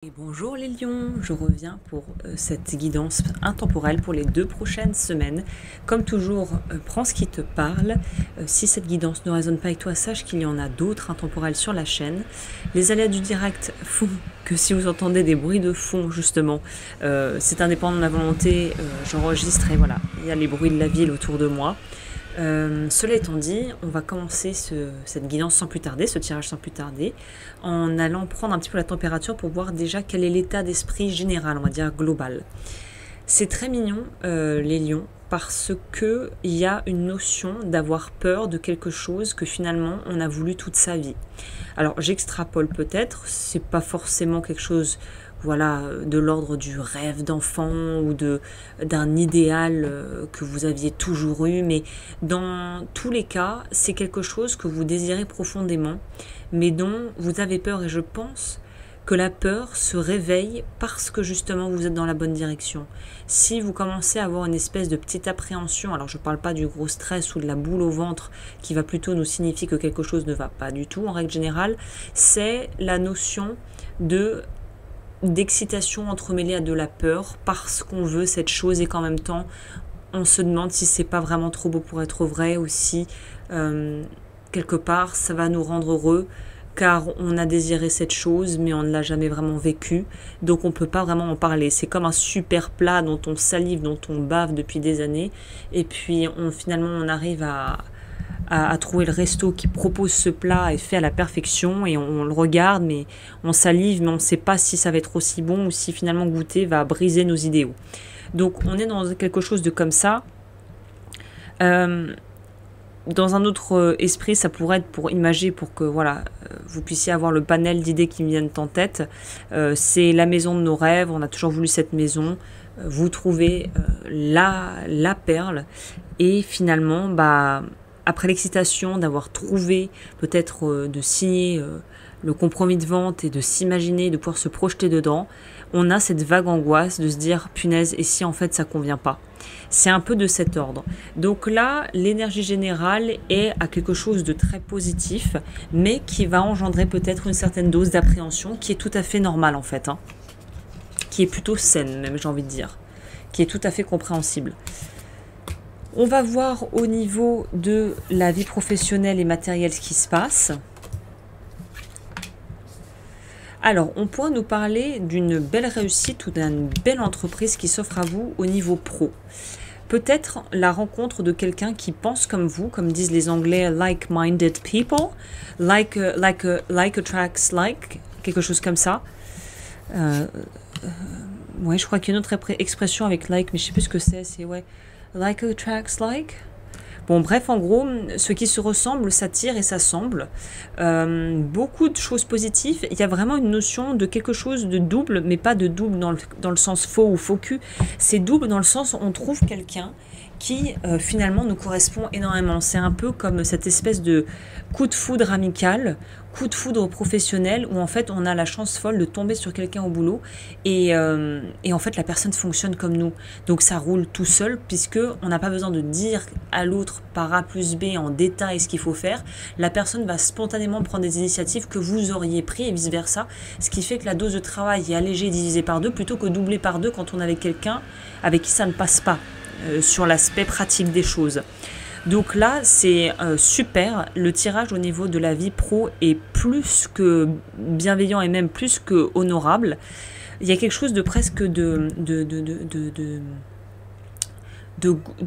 Et bonjour les lions, je reviens pour cette guidance intemporelle pour les 2 prochaines semaines. Comme toujours, prends ce qui te parle. Si cette guidance ne résonne pas avec toi, sache qu'il y en a d'autres intemporelles sur la chaîne. Les aléas du direct font que si vous entendez des bruits de fond, justement, c'est indépendant de ma volonté, j'enregistre et voilà, il y a les bruits de la ville autour de moi. Cela étant dit, on va commencer cette guidance sans plus tarder, ce tirage sans plus tarder, en allant prendre un petit peu la température pour voir déjà quel est l'état d'esprit général, on va dire global. C'est très mignon, les lions, parce que il y a une notion d'avoir peur de quelque chose que finalement on a voulu toute sa vie. Alors j'extrapole peut-être, c'est pas forcément quelque chose, voilà, de l'ordre du rêve d'enfant ou d'un idéal que vous aviez toujours eu, mais dans tous les cas, c'est quelque chose que vous désirez profondément, mais dont vous avez peur, et je pense que la peur se réveille parce que justement vous êtes dans la bonne direction. Si vous commencez à avoir une espèce de petite appréhension, alors je ne parle pas du gros stress ou de la boule au ventre qui va plutôt nous signifier que quelque chose ne va pas du tout en règle générale, c'est la notion d'excitation entremêlée à de la peur parce qu'on veut cette chose et qu'en même temps on se demande si c'est pas vraiment trop beau pour être vrai ou si quelque part ça va nous rendre heureux car on a désiré cette chose mais on ne l'a jamais vraiment vécue, donc on peut pas vraiment en parler. C'est comme un super plat dont on salive, dont on bave depuis des années et puis finalement on arrive à trouver le resto qui propose ce plat et fait à la perfection et on le regarde mais on salive mais on ne sait pas si ça va être aussi bon ou si finalement goûter va briser nos idéaux. Donc on est dans quelque chose de comme ça. Dans un autre esprit, ça pourrait être pour imager, pour que voilà, vous puissiez avoir le panel d'idées qui me viennent en tête. C'est la maison de nos rêves, on a toujours voulu cette maison. Vous trouvez la perle et finalement, après l'excitation d'avoir trouvé, peut-être de signer le compromis de vente et de s'imaginer, de pouvoir se projeter dedans, on a cette vague angoisse de se dire punaise, et si en fait ça convient pas. C'est un peu de cet ordre. Donc là, l'énergie générale est à quelque chose de très positif, mais qui va engendrer peut-être une certaine dose d'appréhension qui est tout à fait normale en fait, qui est plutôt saine même, j'ai envie de dire, qui est tout à fait compréhensible. On va voir au niveau de la vie professionnelle et matérielle ce qui se passe. Alors, on pourra nous parler d'une belle réussite ou d'une belle entreprise qui s'offre à vous au niveau pro. Peut-être la rencontre de quelqu'un qui pense comme vous, comme disent les Anglais, like-minded people, like attracts like, quelque chose comme ça. Ouais, je crois qu'il y a une autre expression avec like, mais je sais plus ce que c'est ouais, like attracts like. Bon, bref, en gros, ce qui se ressemble s'attire et s'assemble. Beaucoup de choses positives. Il y a vraiment une notion de quelque chose de double, mais pas de double dans le sens faux ou faux cul. C'est double dans le sens où on trouve quelqu'un qui finalement nous correspond énormément. C'est un peu comme cette espèce de coup de foudre amical, coup de foudre professionnel, où en fait on a la chance folle de tomber sur quelqu'un au boulot et en fait la personne fonctionne comme nous. Donc ça roule tout seul puisque on n'a pas besoin de dire à l'autre par A plus B en détail ce qu'il faut faire. La personne va spontanément prendre des initiatives que vous auriez pris et vice versa, ce qui fait que la dose de travail est allégée et divisée par 2 plutôt que doublée par 2 quand on est avec quelqu'un avec qui ça ne passe pas. Sur l'aspect pratique des choses. Donc là, c'est super. Le tirage au niveau de la vie pro est plus que bienveillant et même plus que honorable. Il y a quelque chose de presque de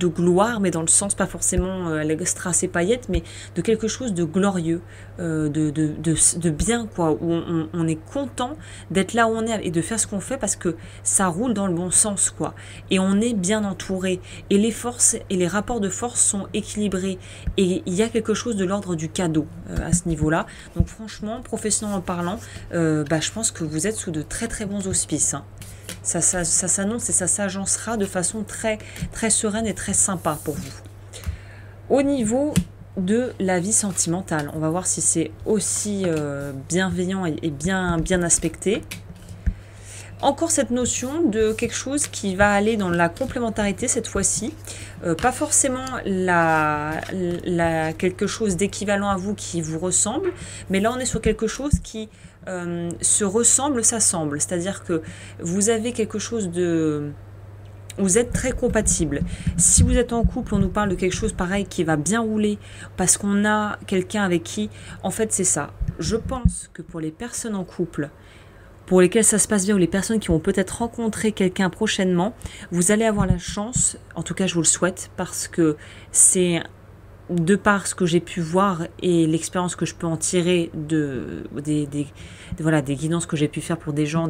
gloire, mais dans le sens pas forcément l'extra ses paillettes, mais de quelque chose de glorieux, de bien, quoi, où on est content d'être là où on est et de faire ce qu'on fait parce que ça roule dans le bon sens, quoi. Et on est bien entouré. Et les forces et les rapports de force sont équilibrés. Et il y a quelque chose de l'ordre du cadeau à ce niveau-là. Donc franchement, professionnellement parlant, je pense que vous êtes sous de très très bons auspices, Ça s'annonce et ça s'agencera de façon très, très sereine et très sympa pour vous. Au niveau de la vie sentimentale, on va voir si c'est aussi bienveillant et bien aspecté. Encore cette notion de quelque chose qui va aller dans la complémentarité cette fois-ci. Pas forcément quelque chose d'équivalent à vous qui vous ressemble, mais là on est sur quelque chose qui se ressemblent, s'assemblent. C'est-à-dire que vous avez quelque chose de... Vous êtes très compatibles. Si vous êtes en couple, on nous parle de quelque chose pareil qui va bien rouler parce qu'on a quelqu'un avec qui... En fait, c'est ça. Je pense que pour les personnes en couple, pour lesquelles ça se passe bien, ou les personnes qui vont peut-être rencontrer quelqu'un prochainement, vous allez avoir la chance, en tout cas je vous le souhaite, parce que c'est... De par ce que j'ai pu voir et l'expérience que je peux en tirer voilà, des guidances que j'ai pu faire pour des gens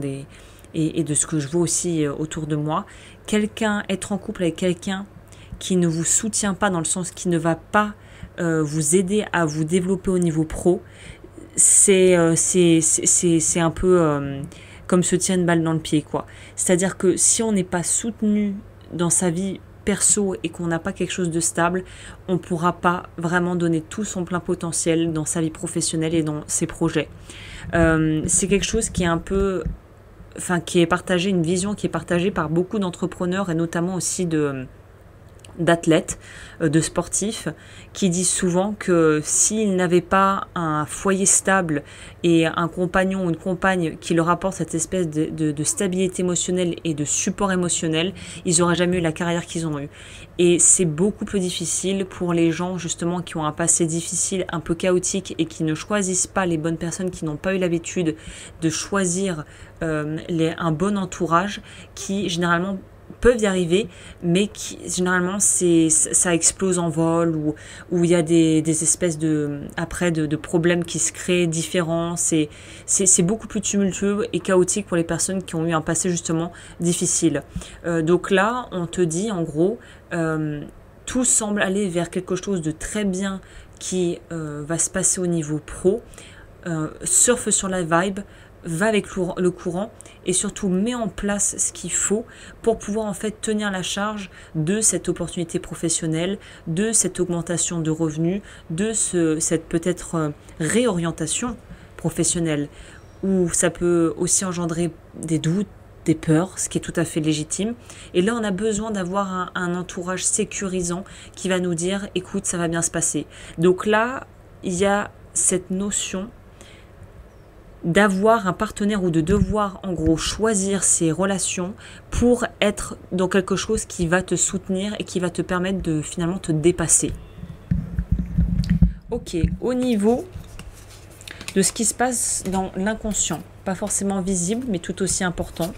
et de ce que je vois aussi autour de moi, être en couple avec quelqu'un qui ne vous soutient pas, dans le sens qui ne va pas vous aider à vous développer au niveau pro, c'est un peu comme se tirer une balle dans le pied, quoi. C'est-à-dire que si on n'est pas soutenu dans sa vie perso et qu'on n'a pas quelque chose de stable, on ne pourra pas vraiment donner tout son plein potentiel dans sa vie professionnelle et dans ses projets. C'est quelque chose qui est un peu... Enfin, qui est partagé, une vision qui est partagée par beaucoup d'entrepreneurs et notamment aussi d'athlètes, de sportifs, qui disent souvent que s'ils n'avaient pas un foyer stable et un compagnon ou une compagne qui leur apporte cette espèce de stabilité émotionnelle et de support émotionnel, ils n'auraient jamais eu la carrière qu'ils ont eue. Et c'est beaucoup plus difficile pour les gens justement qui ont un passé difficile, un peu chaotique et qui ne choisissent pas les bonnes personnes, qui n'ont pas eu l'habitude de choisir un bon entourage, qui généralement peuvent y arriver, mais qui généralement ça explose en vol, ou il y a des espèces de problèmes qui se créent différents. C'est beaucoup plus tumultueux et chaotique pour les personnes qui ont eu un passé justement difficile. Donc là, on te dit en gros, tout semble aller vers quelque chose de très bien qui va se passer au niveau pro. Surfe sur la vibe, va avec le courant et surtout met en place ce qu'il faut pour pouvoir en fait tenir la charge de cette opportunité professionnelle, de cette augmentation de revenus, de cette peut-être réorientation professionnelle, où ça peut aussi engendrer des doutes, des peurs, ce qui est tout à fait légitime. Et là, on a besoin d'avoir un entourage sécurisant qui va nous dire « écoute, ça va bien se passer ». Donc là, il y a cette notion d'avoir un partenaire ou de devoir en gros choisir ses relations pour être dans quelque chose qui va te soutenir et qui va te permettre de finalement te dépasser. Ok, au niveau de ce qui se passe dans l'inconscient, pas forcément visible mais tout aussi important.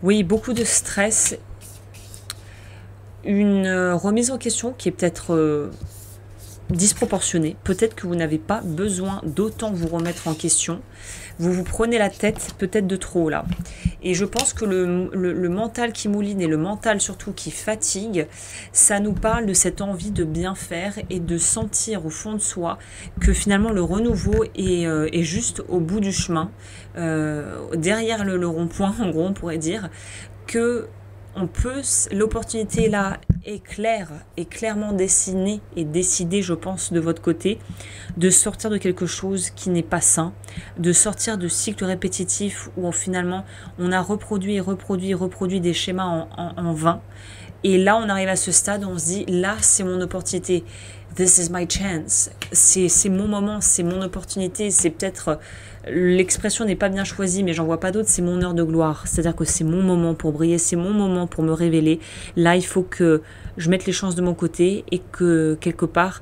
Oui, beaucoup de stress, une remise en question qui est peut-être disproportionné. Peut-être que vous n'avez pas besoin d'autant vous remettre en question. Vous vous prenez la tête peut-être de trop là. Et je pense que le mental qui mouline et le mental surtout qui fatigue, ça nous parle de cette envie de bien faire et de sentir au fond de soi que finalement le renouveau est juste au bout du chemin, derrière le rond-point, en gros on pourrait dire, que l'opportunité là est claire, est clairement dessinée et décidée, je pense, de votre côté, de sortir de quelque chose qui n'est pas sain, de sortir de cycles répétitifs où finalement on a reproduit des schémas en vain. Et là, on arrive à ce stade où on se dit, là, c'est mon opportunité. This is my chance. C'est mon moment, c'est mon opportunité. C'est peut-être, l'expression n'est pas bien choisie, mais j'en vois pas d'autre, c'est mon heure de gloire. C'est-à-dire que c'est mon moment pour briller, c'est mon moment pour me révéler. Là, il faut que je mette les chances de mon côté et que, quelque part,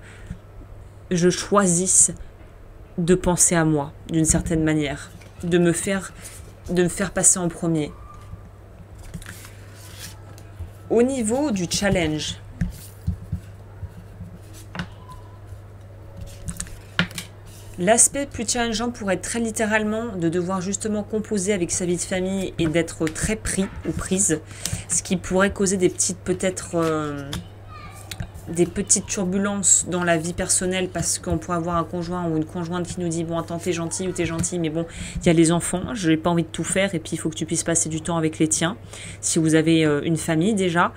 je choisisse de penser à moi, d'une certaine manière. De me faire passer en premier. Au niveau du challenge, l'aspect plus challengeant pourrait être très littéralement de devoir justement composer avec sa vie de famille et d'être très pris ou prise, ce qui pourrait causer des petites des petites turbulences dans la vie personnelle parce qu'on pourrait avoir un conjoint ou une conjointe qui nous dit bon attends t'es gentil ou t'es gentil mais bon il y a les enfants, je n'ai pas envie de tout faire et puis il faut que tu puisses passer du temps avec les tiens si vous avez une famille déjà.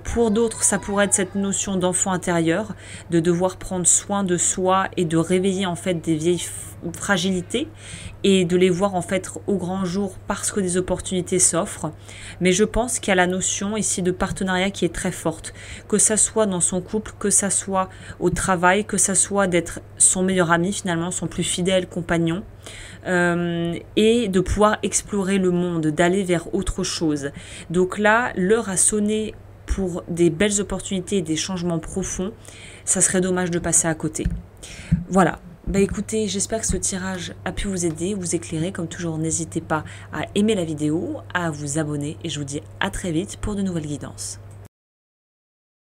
Pour d'autres ça pourrait être cette notion d'enfant intérieur, de devoir prendre soin de soi et de réveiller en fait des vieilles fragilités et de les voir en fait au grand jour parce que des opportunités s'offrent. Mais je pense qu'il y a la notion ici de partenariat qui est très forte, que ça soit dans son couple, que ça soit au travail, que ça soit d'être son meilleur ami finalement, son plus fidèle compagnon. Et de pouvoir explorer le monde, d'aller vers autre chose. Donc là, l'heure a sonné pour des belles opportunités et des changements profonds. Ça serait dommage de passer à côté. Voilà. Bah écoutez, j'espère que ce tirage a pu vous aider, vous éclairer. Comme toujours, n'hésitez pas à aimer la vidéo, à vous abonner et je vous dis à très vite pour de nouvelles guidances.